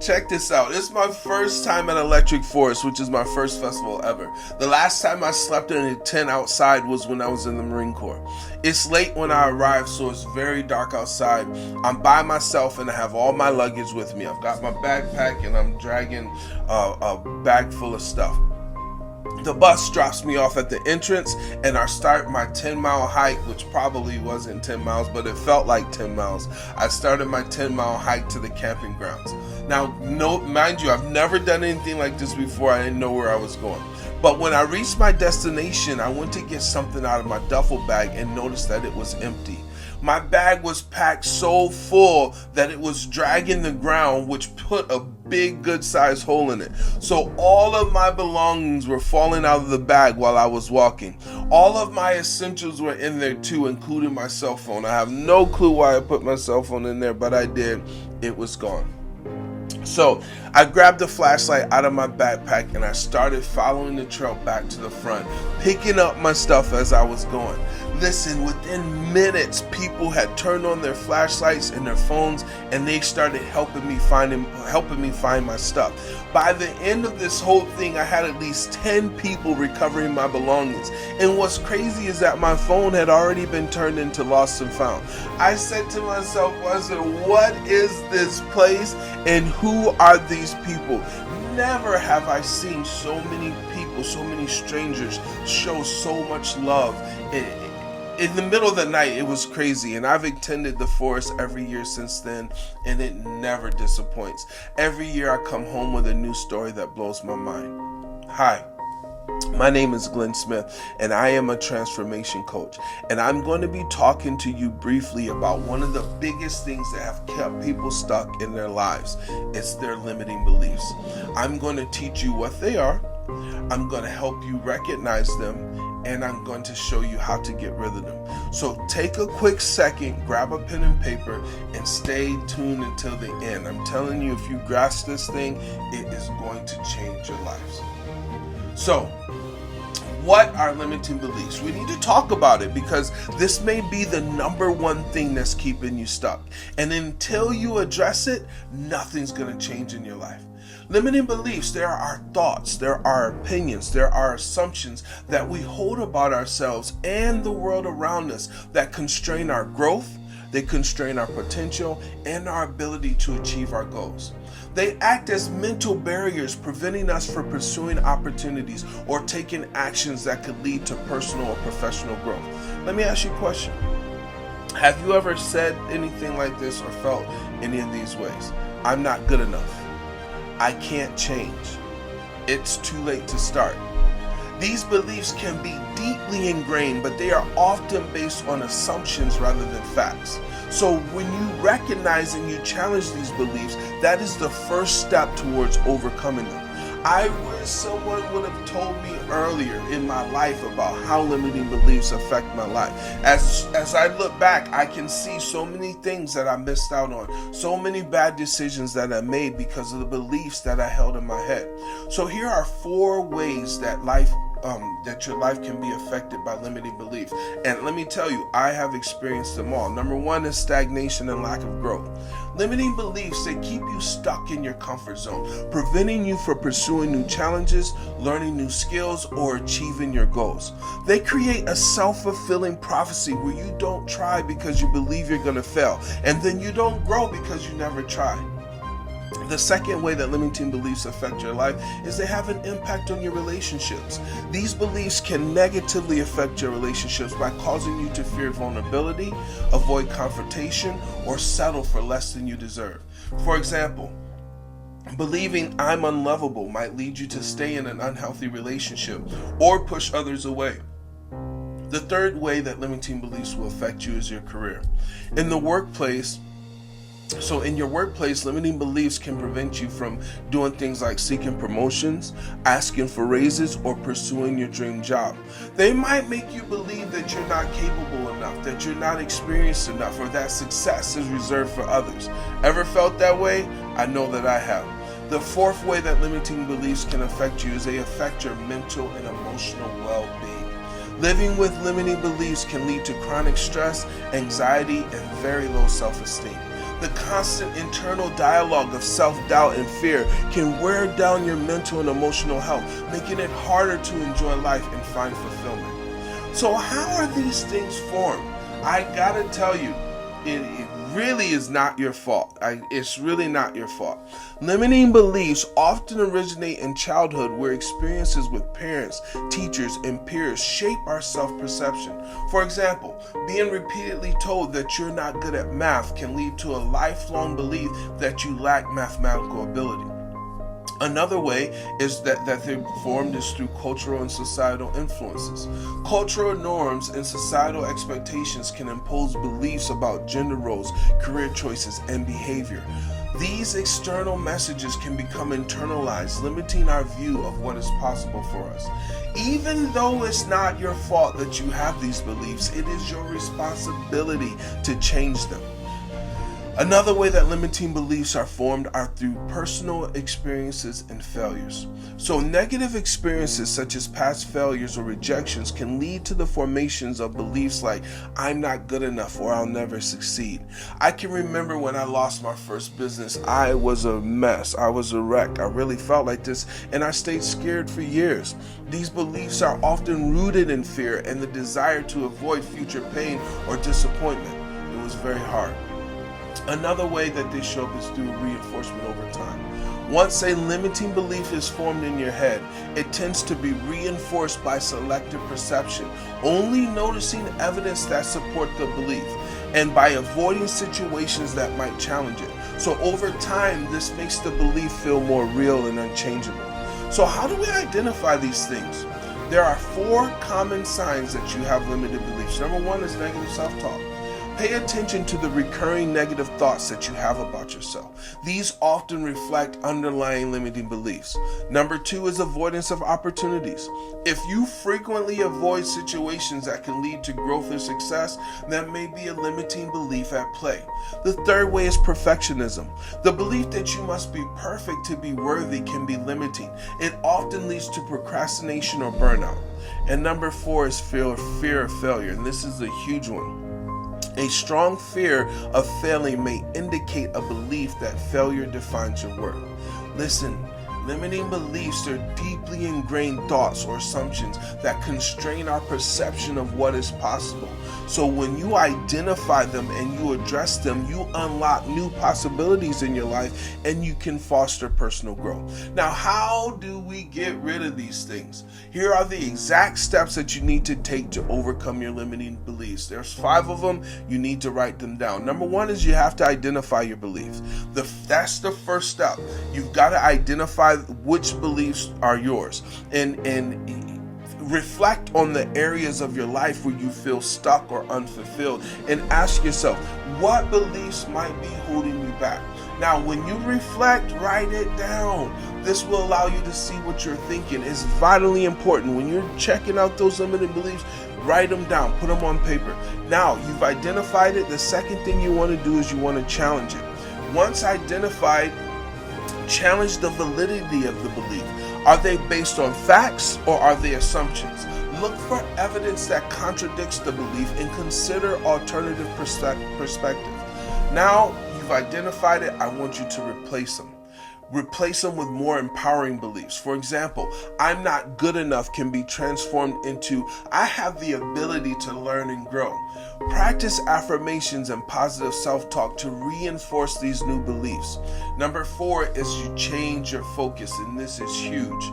Check this out. It's my first time at Electric Forest, which is my first festival ever. The last time I slept in a tent outside was when I was in the Marine Corps. It's late when I arrived, so it's very dark outside. I'm by myself and I have all my luggage with me. I've got my backpack and I'm dragging a bag full of stuff. The bus drops me off at the entrance and I start my 10-mile hike, which probably wasn't 10 miles, but it felt like 10 miles. I started my 10-mile hike to the camping grounds. Now, mind you, I've never done anything like this before. I didn't know where I was going. But when I reached my destination, I went to get something out of my duffel bag and noticed that it was empty. My bag was packed so full that it was dragging the ground, which put a big good-sized hole in it. So all of my belongings were falling out of the bag while I was walking. All of my essentials were in there too, including my cell phone. I have no clue why I put my cell phone in there, but I did. It was gone. So I grabbed a flashlight out of my backpack and I started following the trail back to the front, picking up my stuff as I was going. Listen, within minutes, people had turned on their flashlights and their phones, and they started helping me find my stuff. By the end of this whole thing, I had at least 10 people recovering my belongings. And what's crazy is that my phone had already been turned into lost and found. I said to myself, what is this place and who are these people? Never have I seen so many people, so many strangers show so much love. In the middle of the night, it was crazy, and I've attended the forest every year since then, and it never disappoints. Every year I come home with a new story that blows my mind. Hi, my name is Glen Smith, and I am a transformation coach, and I'm going to be talking to you briefly about one of the biggest things that have kept people stuck in their lives. It's their limiting beliefs. I'm going to teach you what they are. I'm going to help you recognize them, and I'm going to show you how to get rid of them. So take a quick second, grab a pen and paper, and stay tuned until the end. I'm telling you, if you grasp this thing, it is going to change your lives. So, what are limiting beliefs? We need to talk about it because this may be the number one thing that's keeping you stuck. And until you address it, nothing's going to change in your life. Limiting beliefs, there are thoughts, there are opinions, there are assumptions that we hold about ourselves and the world around us that constrain our growth, they constrain our potential, and our ability to achieve our goals. They act as mental barriers, preventing us from pursuing opportunities or taking actions that could lead to personal or professional growth. Let me ask you a question. Have you ever said anything like this or felt any of these ways? I'm not good enough. I can't change. It's too late to start. These beliefs can be deeply ingrained, but they are often based on assumptions rather than facts. So when you recognize and you challenge these beliefs, that is the first step towards overcoming them. I wish someone would have told me earlier in my life about how limiting beliefs affect my life. As I look back, I can see so many things that I missed out on, so many bad decisions that I made because of the beliefs that I held in my head. So here are 4 ways that your life can be affected by limiting beliefs. And let me tell you, I have experienced them all. Number 1 is stagnation and lack of growth. Limiting beliefs, they keep you stuck in your comfort zone, preventing you from pursuing new challenges, learning new skills, or achieving your goals. They create a self-fulfilling prophecy where you don't try because you believe you're going to fail, and then you don't grow because you never try. The second way that limiting beliefs affect your life is they have an impact on your relationships. These beliefs can negatively affect your relationships by causing you to fear vulnerability, avoid confrontation, or settle for less than you deserve. For example, believing I'm unlovable might lead you to stay in an unhealthy relationship or push others away. The third way that limiting beliefs will affect you is your career. In your workplace, limiting beliefs can prevent you from doing things like seeking promotions, asking for raises, or pursuing your dream job. They might make you believe that you're not capable enough, that you're not experienced enough, or that success is reserved for others. Ever felt that way? I know that I have. The fourth way that limiting beliefs can affect you is they affect your mental and emotional well-being. Living with limiting beliefs can lead to chronic stress, anxiety, and very low self-esteem. The constant internal dialogue of self-doubt and fear can wear down your mental and emotional health, making it harder to enjoy life and find fulfillment. So how are these things formed? I gotta tell you, it really is not your fault. It's really not your fault. Limiting beliefs often originate in childhood, where experiences with parents, teachers, and peers shape our self-perception. For example, being repeatedly told that you're not good at math can lead to a lifelong belief that you lack mathematical ability. Another way is that they're formed is through cultural and societal influences. Cultural norms and societal expectations can impose beliefs about gender roles, career choices, and behavior. These external messages can become internalized, limiting our view of what is possible for us. Even though it's not your fault that you have these beliefs, it is your responsibility to change them. Another way that limiting beliefs are formed are through personal experiences and failures. So negative experiences such as past failures or rejections can lead to the formations of beliefs like, I'm not good enough or I'll never succeed. I can remember when I lost my first business, I was a mess. I was a wreck. I really felt like this, and I stayed scared for years. These beliefs are often rooted in fear and the desire to avoid future pain or disappointment. It was very hard. Another way that they show up is through reinforcement over time. Once a limiting belief is formed in your head, it tends to be reinforced by selective perception, only noticing evidence that support the belief, and by avoiding situations that might challenge it. So over time, this makes the belief feel more real and unchangeable. So how do we identify these things? There are 4 common signs that you have limited beliefs. Number 1 is negative self-talk. Pay attention to the recurring negative thoughts that you have about yourself. These often reflect underlying limiting beliefs. Number 2 is avoidance of opportunities. If you frequently avoid situations that can lead to growth or success, that may be a limiting belief at play. The third way is perfectionism. The belief that you must be perfect to be worthy can be limiting. It often leads to procrastination or burnout. And number 4 is fear of failure, and this is a huge one. A strong fear of failing may indicate a belief that failure defines your worth. Listen, limiting beliefs are deeply ingrained thoughts or assumptions that constrain our perception of what is possible. So when you identify them and you address them, you unlock new possibilities in your life and you can foster personal growth. Now, how do we get rid of these things? Here are the exact steps that you need to take to overcome your limiting beliefs. There's 5 of them. You need to write them down. Number 1 is you have to identify your beliefs. That's the first step. You've got to identify which beliefs are yours and reflect on the areas of your life where you feel stuck or unfulfilled, and ask yourself, what beliefs might be holding you back? Now, when you reflect, write it down. This will allow you to see what you're thinking. It's vitally important. When you're checking out those limiting beliefs, write them down, put them on paper. Now, you've identified it. The second thing you want to do is you want to challenge it. Once identified, challenge the validity of the belief. Are they based on facts or are they assumptions? Look for evidence that contradicts the belief and consider alternative perspective. Now you've identified it, I want you to replace them. Replace them with more empowering beliefs. For example, I'm not good enough can be transformed into I have the ability to learn and grow. Practice affirmations and positive self-talk to reinforce these new beliefs. Number 4 is you change your focus, and this is huge.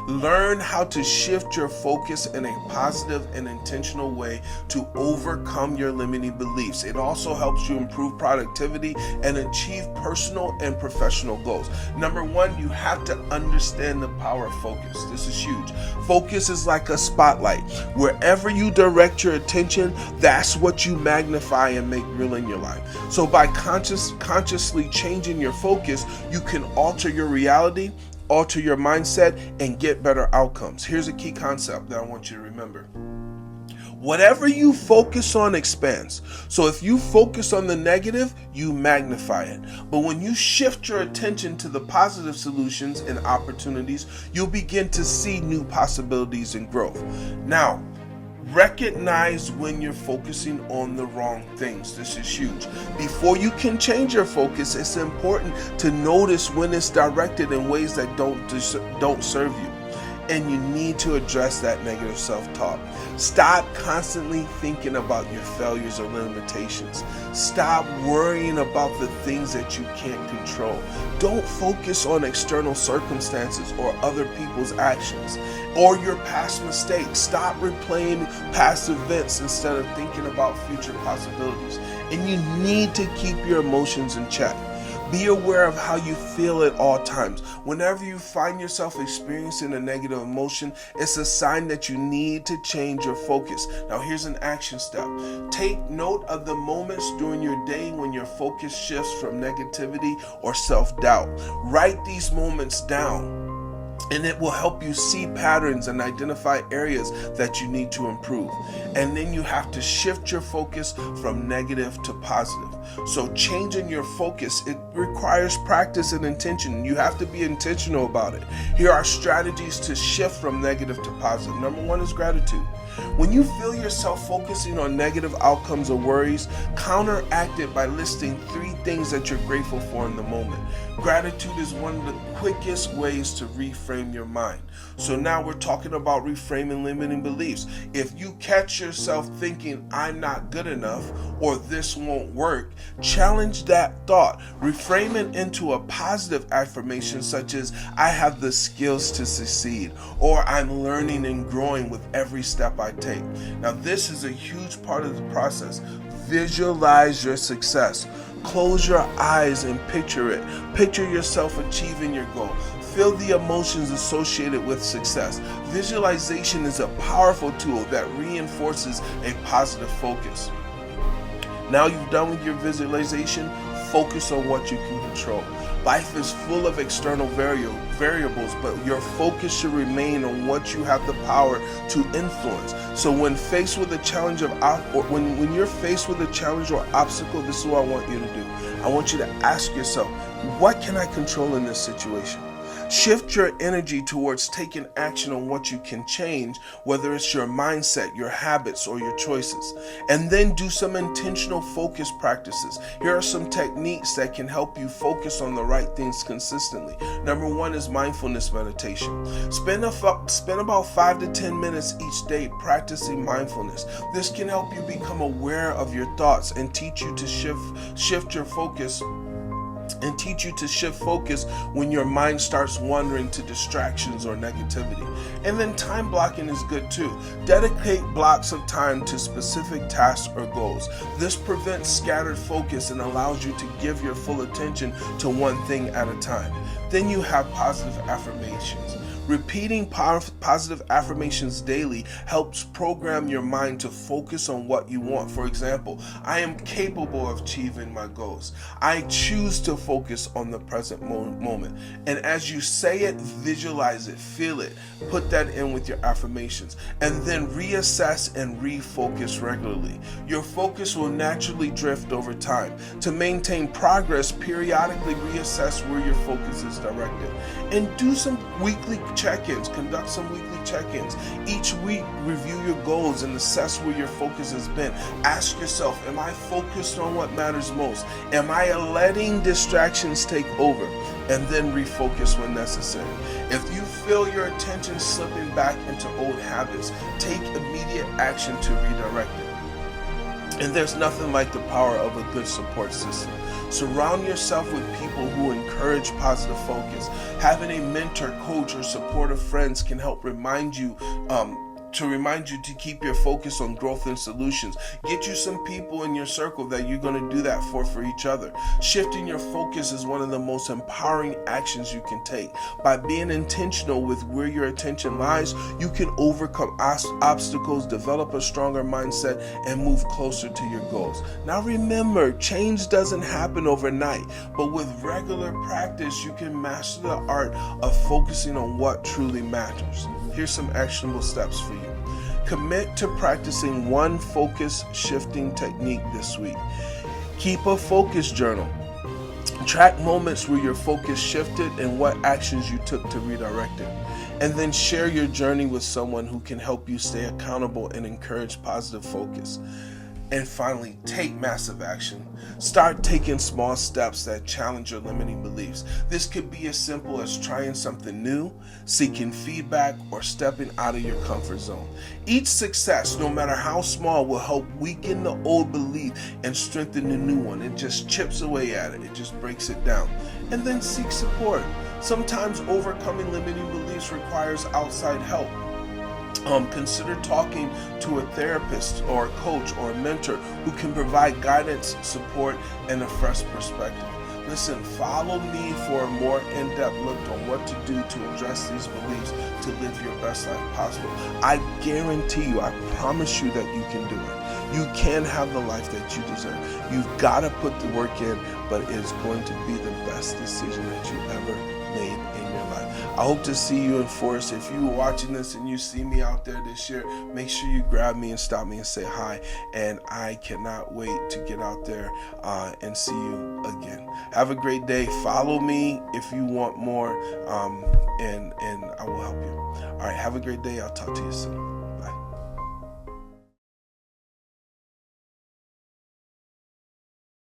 Learn how to shift your focus in a positive and intentional way to overcome your limiting beliefs. It also helps you improve productivity and achieve personal and professional goals. Number 1, you have to understand the power of focus. This is huge. Focus is like a spotlight. Wherever you direct your attention, that's what you magnify and make real in your life. So by consciously changing your focus, you can alter your reality, alter your mindset, and get better outcomes. Here's a key concept that I want you to remember. Whatever you focus on expands. So if you focus on the negative, you magnify it. But when you shift your attention to the positive solutions and opportunities, you'll begin to see new possibilities and growth. Now, Recognize when you're focusing on the wrong things. This is huge. Before you can change your focus, it's important to notice when it's directed in ways that don't serve you. And you need to address that negative self-talk. Stop constantly thinking about your failures or limitations. Stop worrying about the things that you can't control. Don't focus on external circumstances or other people's actions or your past mistakes. Stop replaying past events instead of thinking about future possibilities. And you need to keep your emotions in check. Be aware of how you feel at all times. Whenever you find yourself experiencing a negative emotion, it's a sign that you need to change your focus. Now, here's an action step. Take note of the moments during your day when your focus shifts from negativity or self-doubt. Write these moments down, and it will help you see patterns and identify areas that you need to improve. And then you have to shift your focus from negative to positive. So changing your focus, it requires practice and intention. You have to be intentional about it. Here are strategies to shift from negative to positive. Number one is gratitude. When you feel yourself focusing on negative outcomes or worries, counteract it by listing 3 things that you're grateful for in the moment. Gratitude is one of the quickest ways to reframe your mind. So now we're talking about reframing limiting beliefs. If you catch yourself thinking, I'm not good enough, or this won't work, challenge that thought. Reframe it into a positive affirmation such as, I have the skills to succeed, or I'm learning and growing with every step I take. Now, this is a huge part of the process. Visualize your success. Close your eyes and picture it. Picture yourself achieving your goal. Feel the emotions associated with success. Visualization is a powerful tool that reinforces a positive focus. Now you've done with your visualization, focus on what you can control. Life is full of external variables, but your focus should remain on what you have the power to influence. So when faced with a challenge when you're faced with a challenge or obstacle, this is what I want you to do. I want you to ask yourself, what can I control in this situation? Shift your energy towards taking action on what you can change, whether it's your mindset, your habits, or your choices. And then do some intentional focus practices. Here are some techniques that can help you focus on the right things consistently. Number one is mindfulness meditation. Spend about 5 to 10 minutes each day practicing mindfulness. This can help you become aware of your thoughts and teach you to shift your focus when your mind starts wandering to distractions or negativity. And then time blocking is good too. Dedicate blocks of time to specific tasks or goals. This prevents scattered focus and allows you to give your full attention to one thing at a time. Then you have positive affirmations. Repeating positive affirmations daily helps program your mind to focus on what you want. For example, I am capable of achieving my goals. I choose to focus on the present moment. And as you say it, visualize it, feel it, put that in with your affirmations, and then reassess and refocus regularly. Your focus will naturally drift over time. To maintain progress, periodically reassess where your focus is directed. And do some weekly check-ins. Conduct some weekly check-ins. Each week, review your goals and assess where your focus has been. Ask yourself, am I focused on what matters most? Am I letting distractions take over? And then refocus when necessary. If you feel your attention slipping back into old habits, take immediate action to redirect it. And there's nothing like the power of a good support system. Surround yourself with people who encourage positive focus. Having a mentor, coach, or supportive friends can help remind you to keep your focus on growth and solutions. Get you some people in your circle that you're going to do that for each other. Shifting your focus is one of the most empowering actions you can take. By being intentional with where your attention lies, you can overcome obstacles, develop a stronger mindset, and move closer to your goals. Now remember, change doesn't happen overnight, but with regular practice, you can master the art of focusing on what truly matters. Here's some actionable steps for you. Commit to practicing one focus shifting technique this week. Keep a focus journal. Track moments where your focus shifted and what actions you took to redirect it. And then share your journey with someone who can help you stay accountable and encourage positive focus. And finally, take massive action. Start taking small steps that challenge your limiting beliefs. This could be as simple as trying something new, seeking feedback, or stepping out of your comfort zone. Each success, no matter how small, will help weaken the old belief and strengthen the new one. It just chips away at it. It just breaks it down. And then seek support. Sometimes overcoming limiting beliefs requires outside help. Consider talking to a therapist or a coach or a mentor who can provide guidance, support, and a fresh perspective. Listen, follow me for a more in-depth look on what to do to address these beliefs to live your best life possible. I guarantee you, I promise you that you can do it. You can have the life that you deserve. You've got to put the work in, but it's going to be the best decision that you ever made in your life. I hope to see you in force. If you're watching this and you see me out there this year, make sure you grab me and stop me and say hi. And I cannot wait to get out there and see you again. Have a great day. Follow me if you want more, and I will help you. All right, have a great day. I'll talk to you soon.